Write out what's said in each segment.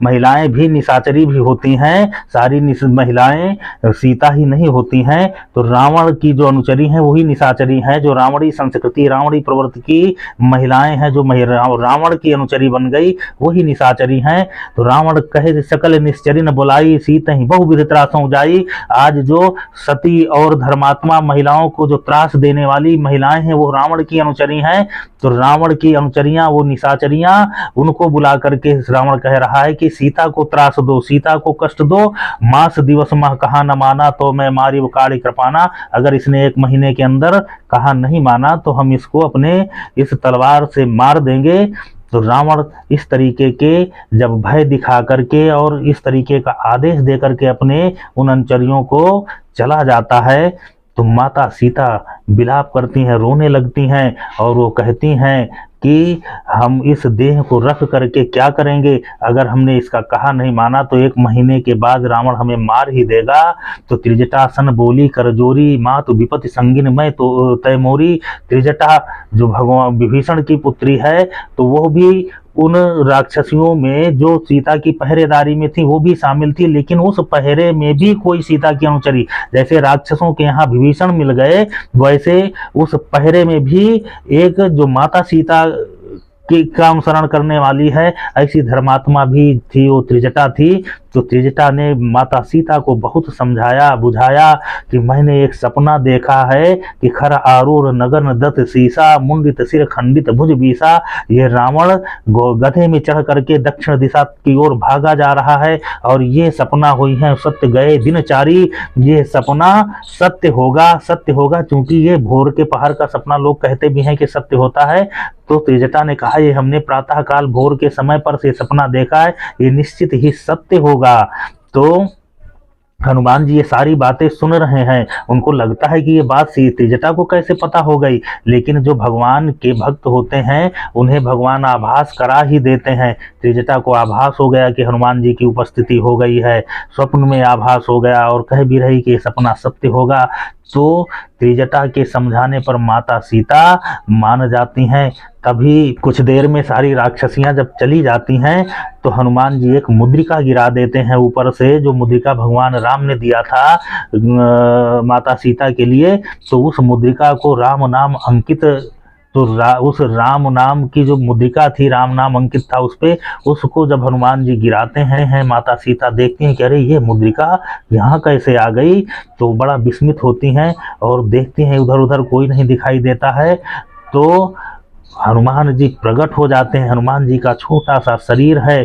महिलाएं भी निशाचरी भी होती हैं, सारी महिलाएं सीता ही नहीं होती हैं। तो रावण की जो अनुचरी हैं वही निशाचरी हैं, जो रावणी संस्कृति रावणी प्रवृत्ति की महिलाएं हैं, जो रावण की अनुचरी बन गई वही निशाचरी हैं। तो रावण कहे सकल निश्चरी न बुलाई, सीता ही बहुविध त्रासों जाई। आज जो सती और धर्मात्मा महिलाओं को जो त्रास देने वाली महिलाएं हैं वो रावण की अनुचरी हैं। तो रावण की अनुचरियां वो निशाचरियां, उनको बुला करके रावण कह रहा है कि सीता को त्रास दो, सीता को कष्ट दो। मास दिवस मह कहा न माना तो मैं मारी काली कृपाना। अगर इसने 1 महीने के अंदर कहा नहीं माना तो हम इसको अपने इस तलवार से मार देंगे। तो रावण इस तरीके के जब भय दिखा करके और इस तरीके का आदेश दे करके अपने उन अनुचरियों को चला जाता है, तो माता सीता विलाप करती हैं, रोने लगती हैं और वो कहती हैं कि हम इस देह को रख करके क्या करेंगे, अगर हमने इसका कहा नहीं माना तो 1 महीने के बाद रावण हमें मार ही देगा। तो त्रिजटासन बोली करजोरी, मातु विपत्ति संगिन मैं तो तैमोरी। त्रिजटा जो भगवान विभीषण की पुत्री है, तो वो भी उन राक्षसियों में जो सीता की पहरेदारी में थी वो भी शामिल थी, लेकिन उस पहरे में भी कोई सीता की अनुचरी, जैसे राक्षसों के यहाँ विभीषण मिल गए वैसे उस पहरे में भी एक जो माता सीता का अनुसरण करने वाली है, ऐसी धर्मात्मा भी थी, वो त्रिजटा थी। तो त्रिजटा ने माता सीता को बहुत समझाया बुझाया कि मैंने एक सपना देखा है कि खर आरूर नगन दत्त सीसा, मुंडित सिर खंडित भुज बीसा। ये रावण गधे में चढ़ करके दक्षिण दिशा की ओर भागा जा रहा है और ये सपना हुई है सत्य गए दिनचारी। ये सपना सत्य होगा क्योंकि ये भोर के पहर का सपना लोग कहते भी हैं कि सत्य होता है। तो त्रिजटा ने कहा ये हमने प्रातः काल भोर के समय पर से सपना देखा है, ये निश्चित ही सत्य होगा। तो हनुमान जी ये सारी बातें सुन रहे हैं, उनको लगता है कि ये बात त्रिजटा को कैसे पता हो गई, लेकिन जो भगवान के भक्त होते हैं उन्हें भगवान आभास करा ही देते हैं। त्रिजटा को आभास हो गया कि हनुमान जी की उपस्थिति हो गई है, स्वप्न में आभास हो गया और कह भी रही कि ये सपना सत्य होगा। तो त्रिजटा के समझाने पर माता सीता मान जाती हैं। तभी कुछ देर में सारी राक्षसियां जब चली जाती हैं तो हनुमान जी एक मुद्रिका गिरा देते हैं ऊपर से, जो मुद्रिका भगवान राम ने दिया था माता सीता के लिए। तो उस मुद्रिका को राम नाम अंकित, तो उस राम नाम की जो मुद्रिका थी, राम नाम अंकित था उस पे, उसको जब हनुमान जी गिराते हैं माता सीता देखती हैं कि अरे ये मुद्रिका यहाँ कैसे आ गई। तो बड़ा विस्मित होती हैं और देखती हैं उधर उधर कोई नहीं दिखाई देता है। तो हनुमान जी प्रकट हो जाते हैं, हनुमान जी का छोटा सा शरीर है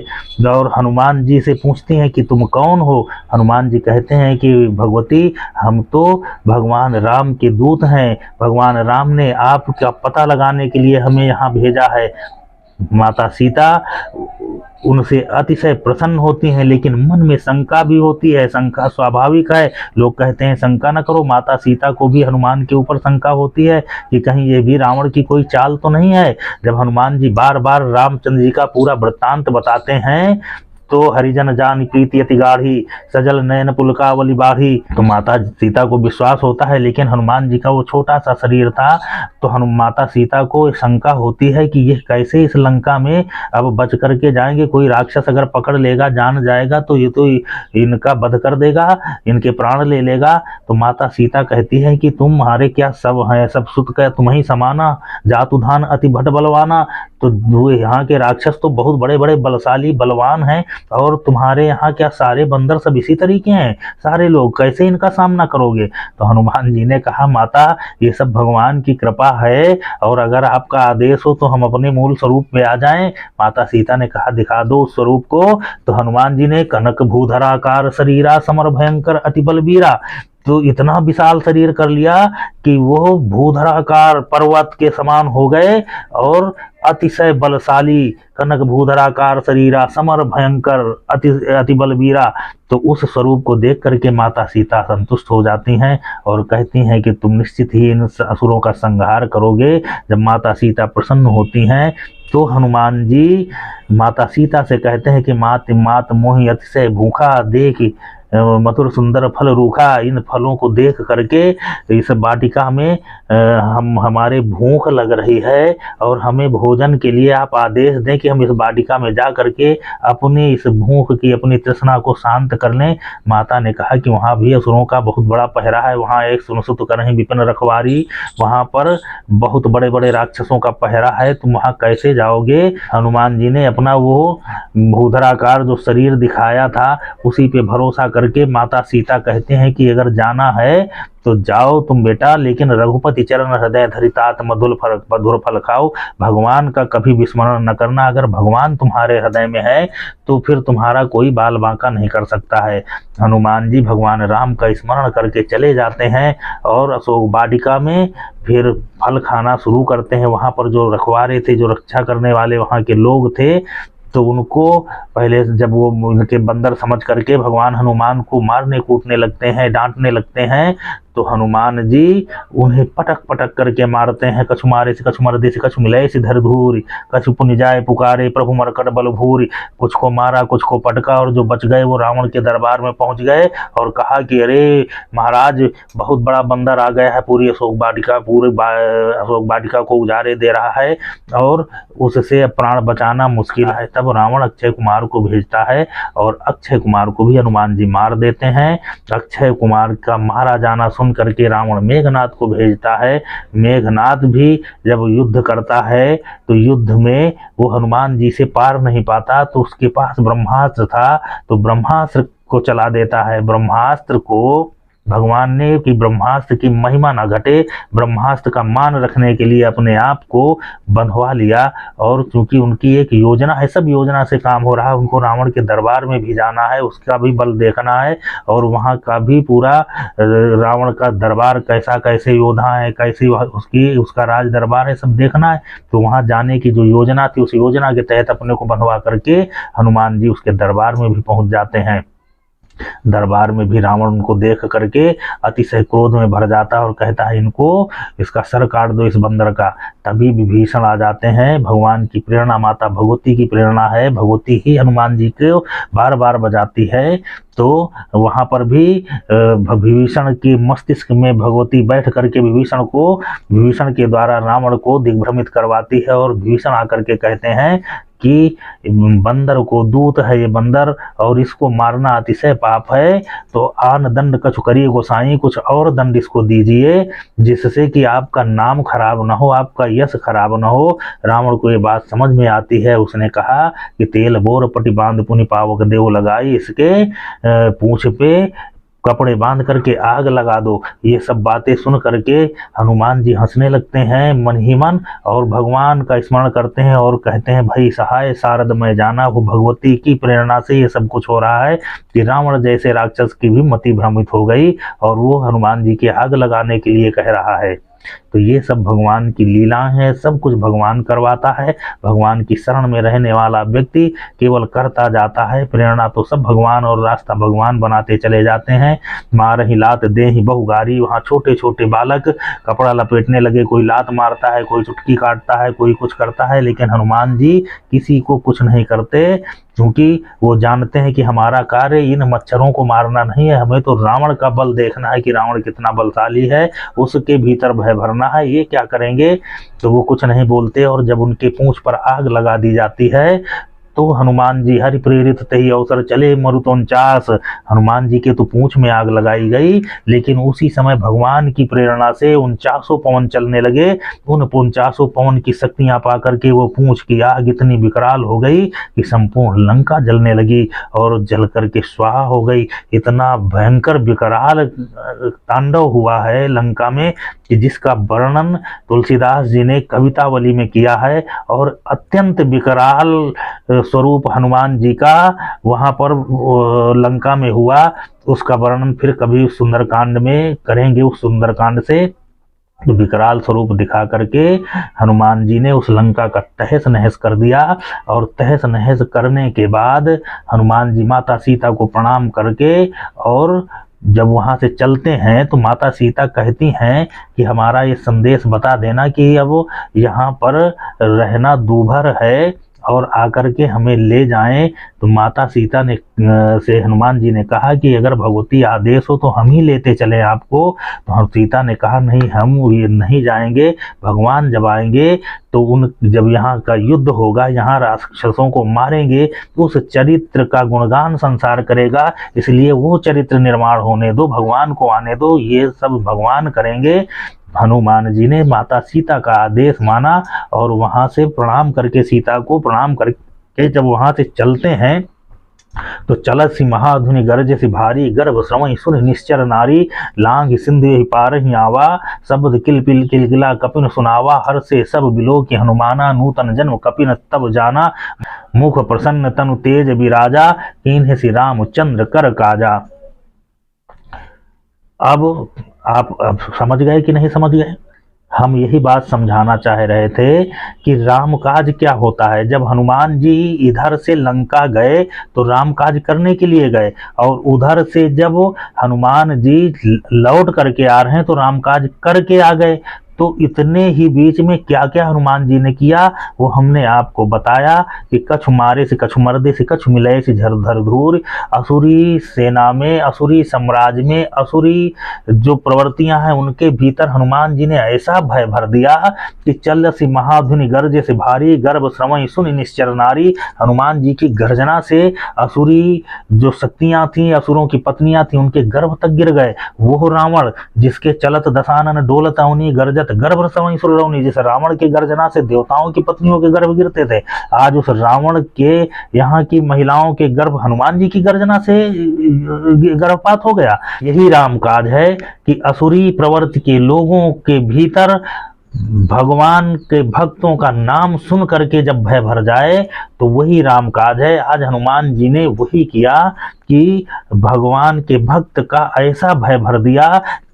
और हनुमान जी से पूछती हैं कि तुम कौन हो। हनुमान जी कहते हैं कि भगवती हम तो भगवान राम के दूत हैं, भगवान राम ने आपका पता लगाने के लिए हमें यहाँ भेजा है। माता सीता उनसे अतिशय प्रसन्न होती हैं, लेकिन मन में शंका भी होती है, शंका स्वाभाविक है। लोग कहते हैं शंका न करो, माता सीता को भी हनुमान के ऊपर शंका होती है कि कहीं ये भी रावण की कोई चाल तो नहीं है। जब हनुमान जी बार बार रामचंद्र जी का पूरा वृत्तांत बताते हैं तो हरिजन जान प्रीति अति गाढ़ी, सजल नयन पुलकावली बाढ़ी। तो माता सीता को विश्वास होता है, लेकिन हनुमान जी का वो छोटा सा शरीर था। तो माता सीता को शंका होती है कि ये कैसे इस लंका में अब बच करके जाएंगे, कोई राक्षस अगर पकड़ लेगा जान जाएगा तो ये तो इनका वध कर देगा, इनके प्राण ले लेगा। तो माता सीता कहती है कि तुम्हारे क्या सब हैं, सब सुत का तुम्हें समाना, जातुधान अति भट बलवाना। तो यहाँ के राक्षस तो बहुत बड़े बड़े बलशाली बलवान हैं और तुम्हारे यहाँ क्या सारे बंदर सब इसी तरीके हैं, सारे लोग कैसे इनका सामना करोगे। तो हनुमान जी ने कहा माता ये सब भगवान की कृपा है और अगर आपका आदेश हो तो हम अपने मूल स्वरूप में आ जाएं। माता सीता ने कहा दिखा दो उस स्वरूप को। तो हनुमान जी ने कनक भूधराकार शरीरा समर भयंकर अति बलबीरा, तो इतना विशाल शरीर कर लिया कि वो भूधराकार पर्वत के समान हो गए और अतिशय बलशाली, कनक भूधराकार शरीरा समर भयंकर अति बलबीरा। तो उस स्वरूप को देख करके माता सीता संतुष्ट हो जाती हैं और कहती हैं कि तुम निश्चित ही इन असुरों का संहार करोगे। जब माता सीता प्रसन्न होती हैं तो हनुमान जी माता सीता से कहते हैं कि मात मोहि अतिशय भूखा देख मधुर सुंदर फल रूखा, इन फलों को देख करके इस वाटिका में हमारे भूख लग रही है और हमें भोजन के लिए आप आदेश दें कि हम इस वाटिका में जा करके अपनी इस भूख की, अपनी तृष्णा को शांत कर लें। माता ने कहा कि वहाँ भी असुरों का बहुत बड़ा पहरा है, वहाँ एक सुनसुत करहीं विपिन रखवारी, वहाँ पर बहुत बड़े बड़े राक्षसों का पहरा है, तुम वहाँ कैसे जाओगे। हनुमान जी ने अपना वो भूधराकार जो शरीर दिखाया था उसी पे भरोसा करके माता सीता कहते हैं कि अगर जाना है तो जाओ तुम बेटा, लेकिन रघुपति चरण हृदय धरितात मधुर फल खाओ, भगवान का कभी विस्मरण न करना। अगर भगवान तुम्हारे हृदय में है तो फिर तुम्हारा कोई बाल बांका नहीं कर सकता है। हनुमान जी भगवान राम का स्मरण करके चले जाते हैं और अशोक वाटिका में फिर फल खाना शुरू करते हैं। वहाँ पर जो रखवारे थे, जो रक्षा करने वाले वहाँ के लोग थे, तो उनको पहले जब वो उनके बंदर समझ करके भगवान हनुमान को मारने कूटने लगते हैं, डांटने लगते हैं, तो हनुमान जी उन्हें पटक पटक करके मारते हैं। कछु मारे से कछु मर्दे से कछु मिले से धर धूरी, कछु पुण्य जाए पुकारे प्रभु मरकट बल भूरी। कुछ को मारा, कुछ को पटका, और जो बच गए वो रावण के दरबार में पहुंच गए और कहा कि अरे महाराज, बहुत बड़ा बंदर आ गया है, पूरी अशोक वाटिका को उजाड़े दे रहा है और उससे प्राण बचाना मुश्किल है। तब रावण अक्षय कुमार को भेजता है और अक्षय कुमार को भी हनुमान जी मार देते हैं। अक्षय कुमार का मारा जाना सुन करके रावण मेघनाद को भेजता है। मेघनाद भी जब युद्ध करता है तो युद्ध में वो हनुमान जी से पार नहीं पाता, तो उसके पास ब्रह्मास्त्र था, तो ब्रह्मास्त्र को चला देता है। ब्रह्मास्त्र को भगवान ने कि ब्रह्मास्त्र की महिमा न घटे, ब्रह्मास्त्र का मान रखने के लिए अपने आप को बंधवा लिया। और क्योंकि उनकी एक योजना है, सब योजना से काम हो रहा है, उनको रावण के दरबार में भी जाना है, उसका भी बल देखना है और वहाँ का भी पूरा रावण का दरबार कैसा, कैसे योद्धा है, कैसी उसका राज दरबार है, सब देखना है। तो वहाँ जाने की जो योजना थी, उस योजना के तहत अपने को बंधवा करके हनुमान जी उसके दरबार में भी पहुँच जाते हैं। दरबार में भी रावण उनको देख करके अतिशय क्रोध में भर जाता है और कहता है इनको, इसका सर काट दो इस बंदर का। तभी विभीषण आ जाते हैं। भगवान की प्रेरणा, माता भगवती की प्रेरणा है, भगवती ही हनुमान जी को बार बार बजाती है। तो वहाँ पर भी विभीषण के मस्तिष्क में भगवती बैठ करके विभीषण के द्वारा रावण को दिग्भ्रमित करवाती है और विभीषण आकर के कहते हैं कि बंदर को दूत है ये बंदर और इसको मारना अतिशय पाप है, तो आन दंड कछु करिए गोसाई, कुछ और दंड इसको दीजिए जिससे कि आपका नाम खराब ना हो, आपका यश खराब ना हो। रावण को ये बात समझ में आती है। उसने कहा कि तेल बोर पटि बांध पुनि पावक देव लगाई, इसके पूंछ पे कपड़े बांध करके आग लगा दो। ये सब बातें सुन करके हनुमान जी हंसने लगते हैं मन ही मन और भगवान का स्मरण करते हैं और कहते हैं भाई सहाय शारद में जाना। वो भगवती की प्रेरणा से ये सब कुछ हो रहा है कि रावण जैसे राक्षस की भी मति भ्रमित हो गई और वो हनुमान जी की आग लगाने के लिए कह रहा है। तो ये सब भगवान की लीला है, सब कुछ भगवान करवाता है। भगवान की शरण में रहने वाला व्यक्ति केवल करता जाता है, प्रेरणा तो सब भगवान और रास्ता भगवान बनाते चले जाते हैं। मारहि लात देहि बहुगारी, वहाँ छोटे छोटे बालक कपड़ा लपेटने लगे, कोई लात मारता है, कोई चुटकी काटता है, कोई कुछ करता है, लेकिन हनुमान जी किसी को कुछ नहीं करते क्योंकि वो जानते हैं कि हमारा कार्य इन मच्छरों को मारना नहीं है, हमें तो रावण का बल देखना है कि रावण कितना बलशाली है, उसके भीतर भय भरना है। ये क्या करेंगे, तो वो कुछ नहीं बोलते। और जब उनके पूंछ पर आग लगा दी जाती है तो हनुमान जी हरि प्रेरित तही अवसर चले मरुत 49, हनुमान जी के तो पूंछ में आग लगाई गई, लेकिन उसी समय भगवान की प्रेरणा से 49 पवन चलने लगे। उन 49 पवन की शक्तियां पा करके वो पूंछ की आग इतनी विकराल हो गई कि संपूर्ण लंका जलने लगी और जल करके स्वाहा हो गई। इतना भयंकर विकराल तांडव हुआ है लंका में कि जिसका वर्णन तुलसीदास जी ने कवितावली में किया है। और अत्यंत विकराल स्वरूप हनुमान जी का वहाँ पर लंका में हुआ, उसका वर्णन फिर कभी सुंदरकांड में करेंगे। उस सुंदरकांड से विकराल स्वरूप दिखा करके हनुमान जी ने उस लंका का तहस नहस कर दिया। और तहस नहस करने के बाद हनुमान जी माता सीता को प्रणाम करके और जब वहाँ से चलते हैं तो माता सीता कहती हैं कि हमारा ये संदेश बता देना कि अब यहाँ पर रहना दूभर है और आकर के हमें ले जाएं। तो माता सीता ने से हनुमान जी ने कहा कि अगर भगवती आदेश हो तो हम ही लेते चले आपको। तो हम सीता ने कहा नहीं, हम ये नहीं जाएंगे, भगवान जब आएंगे तो जब यहाँ का युद्ध होगा, यहाँ राक्षसों को मारेंगे, तो उस चरित्र का गुणगान संसार करेगा, इसलिए वो चरित्र निर्माण होने दो, भगवान को आने दो, ये सब भगवान करेंगे। हनुमान जी ने माता सीता का आदेश माना और वहां से प्रणाम करके, सीता को प्रणाम करके जब वहां से चलते हैं तो चलत सी महाधुनि गरज सी भारी, गर्भ श्रवण सुन निश्चर नारी, लांग सिंधु पारहि आवा, शब्द किल पिल किलकिला कपिन सुनावा, हर से सब बिलो की हनुमाना, नूतन जन्म कपिन तब जाना, मुख प्रसन्न तनु तेज विराजा, कीन्ह श्री रामचंद्र कर काजा। अब समझ गए कि नहीं समझ गए? हम यही बात समझाना चाह रहे थे कि रामकाज क्या होता है। जब हनुमान जी इधर से लंका गए तो रामकाज करने के लिए गए, और उधर से जब हनुमान जी लौट करके आ रहे हैं तो रामकाज करके आ गए। तो इतने ही बीच में क्या क्या हनुमान जी ने किया वो हमने आपको बताया कि कछु मारे से कछु मर्दे से कछु मिले से झरधर धूर, असुरी सेना में, असुरी साम्राज्य में, असुरी जो प्रवृत्तियां हैं उनके भीतर हनुमान जी ने ऐसा भय भर दिया कि चल सी महाधुनि गर्ज से भारी, गर्भ श्रवण सुन निश्चर नारी। हनुमान जी की गर्जना से असुरी जो शक्तियां थी, असुरों की पत्नियां थी, उनके गर्भ तक गिर गए। वो रावण जिसके चलत दशानन डोलत अवनी गर्जत गर्भ श्रवण सुर रवनी, जैसे रावण के गर्जना से देवताओं की पत्नियों के गर्भ गिरते थे, आज उस रावण के यहाँ की महिलाओं के गर्भ हनुमान जी की गर्जना से गर्भपात हो गया। यही रामकाज है कि असुरी प्रवृत्ति के लोगों के भीतर भगवान के भक्तों का नाम सुन करके जब भय भर जाए तो वही रामकाज है। आज हनुमान जी ने वही किया कि भगवान के भक्त का ऐसा भय भर दिया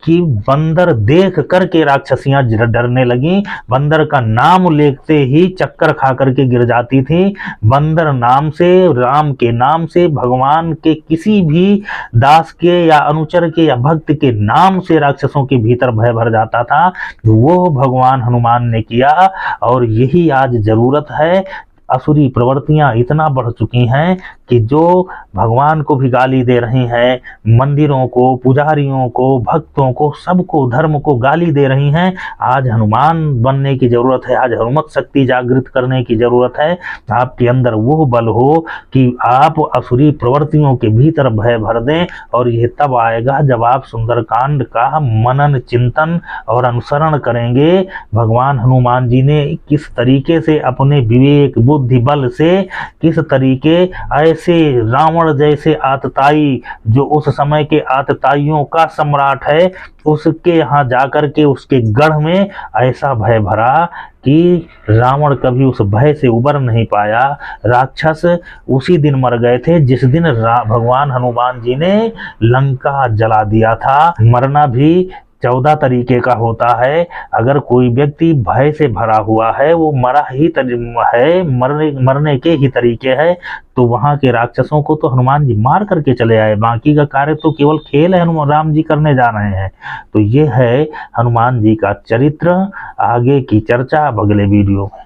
कि बंदर देख करके राक्षसियां डरने लगी, बंदर का नाम लेते ही चक्कर खा करके गिर जाती थी। बंदर नाम से, राम के नाम से, भगवान के किसी भी दास के या अनुचर के या भक्त के नाम से राक्षसों के भीतर भय भर जाता था। वो भगवान हनुमान ने किया, और यही आज जरूरत है। असुरी प्रवृत्तियां इतना बढ़ चुकी हैं कि जो भगवान को भी गाली दे रही हैं, मंदिरों को, पुजारियों को, भक्तों को, सबको, धर्म को गाली दे रही हैं। आज हनुमान बनने की जरूरत है, आज हनुमत शक्ति जागृत करने की जरूरत है। आपके अंदर वो बल हो कि आप असुरी प्रवृत्तियों के भीतर भय भर दें, और यह तब आएगा जब आप सुंदरकांड का मनन, चिंतन और अनुसरण करेंगे। भगवान हनुमान जी ने किस तरीके से अपने विवेक बुद्धि बल से, किस तरीके ऐसे रावण जैसे आतताई, जो उस समय के आतताइयों का सम्राट है, उसके यहाँ जाकर के उसके गढ़ में ऐसा भय भरा कि रावण कभी उस भय से उबर नहीं पाया। राक्षस उसी दिन मर गए थे जिस दिन भगवान हनुमान जी ने लंका जला दिया था। मरना भी 14 तरीके का होता है। अगर कोई व्यक्ति भय से भरा हुआ है, वो मरा ही है, मरने के ही तरीके है, तो वहां के राक्षसों को तो हनुमान जी मार करके चले आए। बाकी का कार्य तो केवल खेल है, हनुमान राम जी करने जा रहे हैं। तो ये है हनुमान जी का चरित्र। आगे की चर्चा अब अगले वीडियो में।